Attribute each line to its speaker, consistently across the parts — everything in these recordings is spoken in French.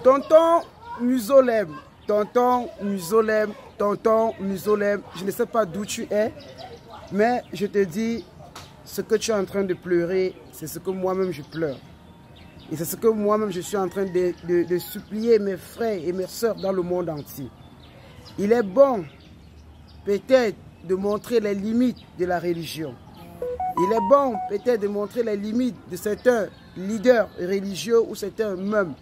Speaker 1: Tonton Musolem, tonton Musolem, tonton Musolem, je ne sais pas d'où tu es, mais je te dis, ce que tu es en train de pleurer, c'est ce que moi-même je pleure. Et c'est ce que moi-même je suis en train de supplier mes frères et mes sœurs dans le monde entier. Il est bon, peut-être, de montrer les limites de la religion. Il est bon, peut-être, de montrer les limites de certains leaders religieux ou certains même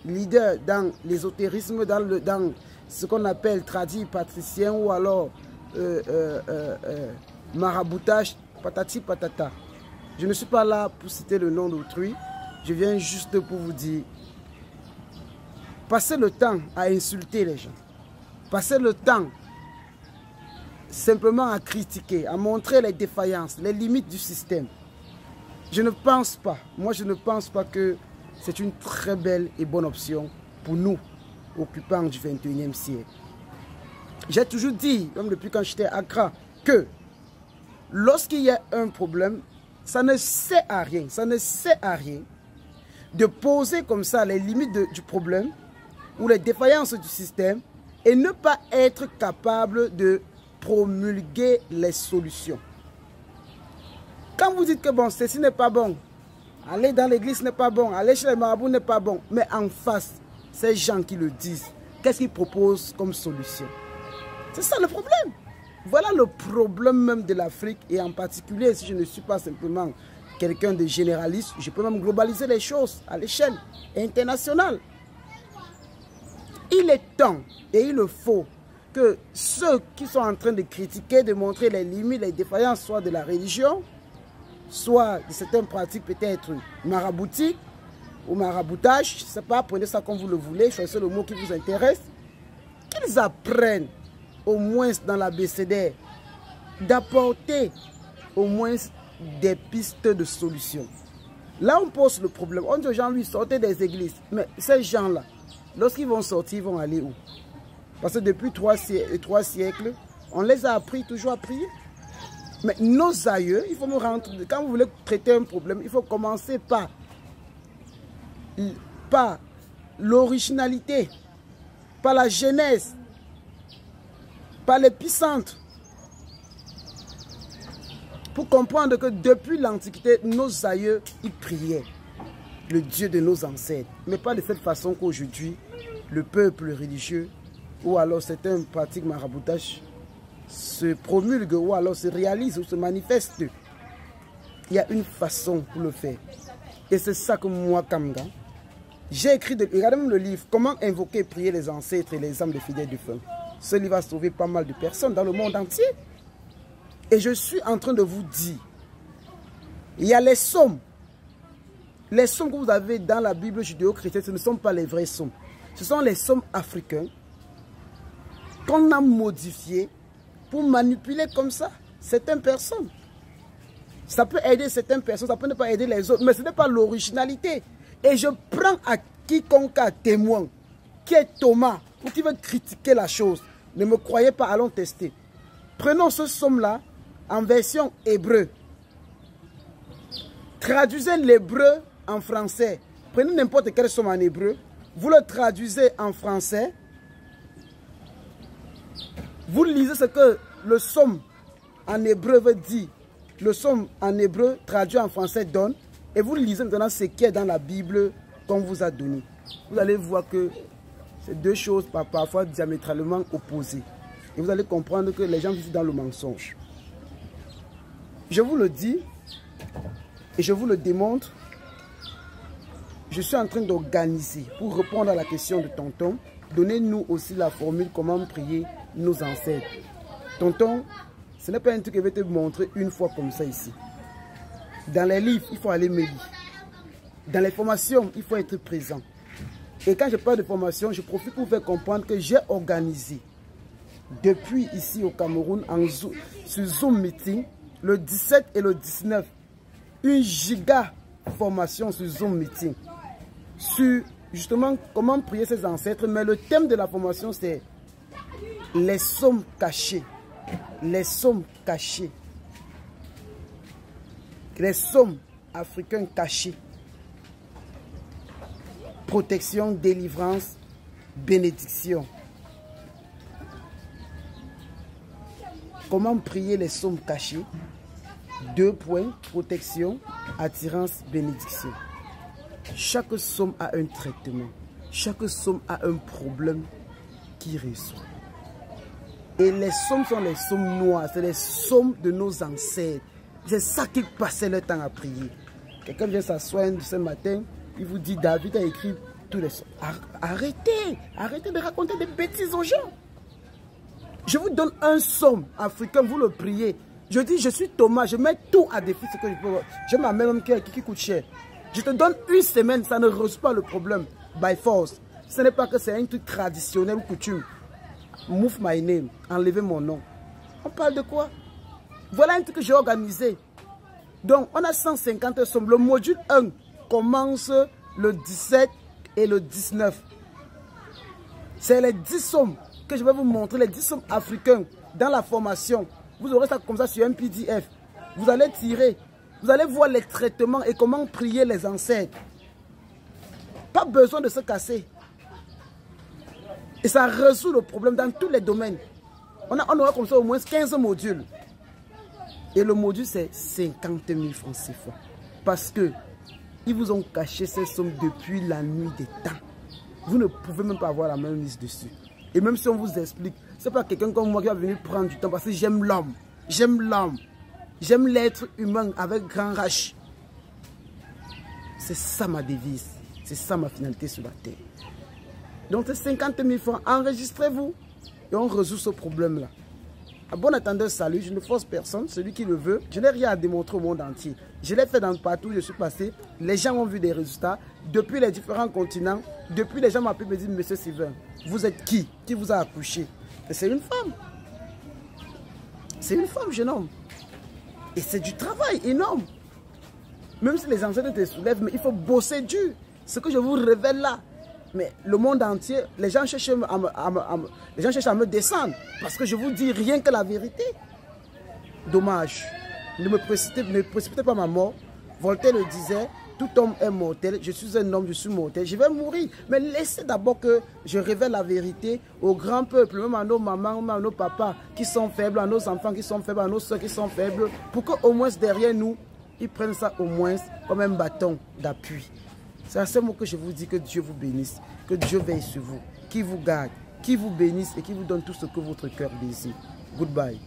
Speaker 1: leaders dans l'ésotérisme, dans ce qu'on appelle tradit patricien ou alors maraboutage, patati patata. Je ne suis pas là pour citer le nom d'autrui. Je viens juste pour vous dire, passez le temps à insulter les gens. Passez le temps simplement à critiquer, à montrer les défaillances, les limites du système. Je ne pense pas, moi je ne pense pas que c'est une très belle et bonne option pour nous, occupants du 21e siècle. J'ai toujours dit, même depuis quand j'étais à Accra, que lorsqu'il y a un problème, ça ne sert à rien, de poser comme ça les limites du problème ou les défaillances du système et ne pas être capable de promulguer les solutions. Quand vous dites que bon, ceci n'est pas bon, aller dans l'église n'est pas bon, aller chez les marabouts n'est pas bon, mais en face, ces gens qui le disent, qu'est-ce qu'ils proposent comme solution? C'est ça le problème. Voilà le problème même de l'Afrique et en particulier, si je ne suis pas simplement quelqu'un de généraliste, je peux même globaliser les choses à l'échelle internationale. Il est temps et il le faut que ceux qui sont en train de critiquer, de montrer les limites, les défaillances, soit de la religion, soit de certaines pratiques peut-être maraboutiques ou maraboutage, je ne sais pas, prenez ça comme vous le voulez, choisissez le mot qui vous intéresse, qu'ils apprennent au moins dans l'abécédaire d'apporter au moins des pistes de solutions. Là, on pose le problème. On dit aux gens, oui, sortez des églises. Mais ces gens-là, lorsqu'ils vont sortir, ils vont aller où? Parce que depuis 3 siècles, on les a appris toujours à prier. Mais nos aïeux, il faut me rendre... Quand vous voulez traiter un problème, il faut commencer par l'originalité, par la genèse, par l'épicentre. Pour comprendre que depuis l'Antiquité, nos aïeux, ils priaient le Dieu de nos ancêtres. Mais pas de cette façon qu'aujourd'hui, le peuple religieux ou alors certaines pratiques maraboutage se promulguent ou alors se réalisent ou se manifestent. Il y a une façon pour le faire. Et c'est ça que moi, Kamga, j'ai écrit, regardez même le livre, Comment invoquer et prier les ancêtres et les âmes des fidèles du feu. Ce livre a sauvé pas mal de personnes dans le monde entier. Et je suis en train de vous dire, il y a les psaumes. Les psaumes que vous avez dans la Bible judéo-chrétienne, ce ne sont pas les vrais psaumes. Ce sont les psaumes africains qu'on a modifiés pour manipuler comme ça certaines personnes. Ça peut aider certaines personnes, ça peut ne pas aider les autres, mais ce n'est pas l'originalité. Et je prends à quiconque à témoin, qui est Thomas, ou qui veut critiquer la chose. Ne me croyez pas, allons tester. Prenons ce psaume-là en version hébreu. Traduisez l'hébreu en français. Prenez n'importe quel psaume en hébreu. Vous le traduisez en français. Vous lisez ce que le psaume en hébreu veut dire. Le psaume en hébreu traduit en français donne. Et vous lisez maintenant ce qui est dans la Bible qu'on vous a donné. Vous allez voir que c'est deux choses parfois diamétralement opposées. Et vous allez comprendre que les gens vivent dans le mensonge. Je vous le dis et je vous le démontre. Je suis en train d'organiser pour répondre à la question de tonton. Donnez-nous aussi la formule comment prier nos ancêtres. Tonton, ce n'est pas un truc que je vais te montrer une fois comme ça ici. Dans les livres, il faut aller me lire. Dans les formations, il faut être présent. Et quand je parle de formation, je profite pour vous faire comprendre que j'ai organisé depuis ici au Cameroun, sur Zoom Meeting, le 17 et le 19, une giga formation sur Zoom Meeting. Sur justement comment prier ses ancêtres. Mais le thème de la formation, c'est les psaumes cachés. Les psaumes cachés. Les psaumes africains cachés. protection, délivrance, bénédiction. Comment prier les psaumes cachés? 2 points, protection, attirance, bénédiction. Chaque psaume a un traitement. Chaque psaume a un problème qui résout. Et les psaumes sont les psaumes noirs, c'est les psaumes de nos ancêtres. C'est ça qu'ils passaient le temps à prier. Quelqu'un vient s'asseoir ce matin, il vous dit David a écrit tous les psaumes. Arrêtez, arrêtez de raconter des bêtises aux gens. Je vous donne un psaume africain, vous le priez. Je dis, je suis Thomas, je mets tout à défi ce que je peux. Je m'amène même qui coûte cher. Je te donne une semaine, ça ne résout pas le problème. By force. Ce n'est pas que c'est un truc traditionnel ou coutume. Move my name, enlevez mon nom. On parle de quoi? Voilà un truc que j'ai organisé. Donc, on a 150 psaumes. Le module 1 commence le 17 et le 19. C'est les 10 psaumes que je vais vous montrer, les 10 psaumes africains dans la formation. Vous aurez ça comme ça sur un PDF. Vous allez tirer. Vous allez voir les traitements et comment prier les ancêtres. Pas besoin de se casser. Et ça résout le problème dans tous les domaines. On aura comme ça au moins 15 modules. Et le module, c'est 50 000 francs CFA. Parce que ils vous ont caché ces sommes depuis la nuit des temps. Vous ne pouvez même pas avoir la main mise dessus. Et même si on vous explique, ce n'est pas quelqu'un comme moi qui va venir prendre du temps parce que j'aime l'homme. J'aime l'homme. J'aime l'être humain avec grand H. C'est ça ma devise. C'est ça ma finalité sur la terre. Donc c'est 50 000 francs. Enregistrez-vous et on résout ce problème-là. À bon attendeur, salut. Je ne force personne. Celui qui le veut, je n'ai rien à démontrer au monde entier. Je l'ai fait dans partout où je suis passé. Les gens ont vu des résultats. Depuis les différents continents. Depuis les gens m'appellent et me disent, Monsieur Sylvain, vous êtes qui? Qui vous a accouché? Et c'est une femme. C'est une femme, jeune homme. Et c'est du travail énorme. Même si les ancêtres te soulèvent, mais il faut bosser dur. Ce que je vous révèle là. Mais le monde entier, les gens cherchent à me descendre. Parce que je vous dis rien que la vérité. Dommage. Ne précipitez pas ma mort. Voltaire le disait, tout homme est mortel. Je suis un homme, je suis mortel. Je vais mourir. Mais laissez d'abord que je révèle la vérité au grand peuple, même à nos mamans, même à nos papas qui sont faibles, à nos enfants qui sont faibles, à nos soeurs qui sont faibles. Pour qu'au moins derrière nous, ils prennent ça au moins comme un bâton d'appui. C'est à ce mot que je vous dis que Dieu vous bénisse, que Dieu veille sur vous, qui vous garde, qui vous bénisse et qui vous donne tout ce que votre cœur désire. Goodbye.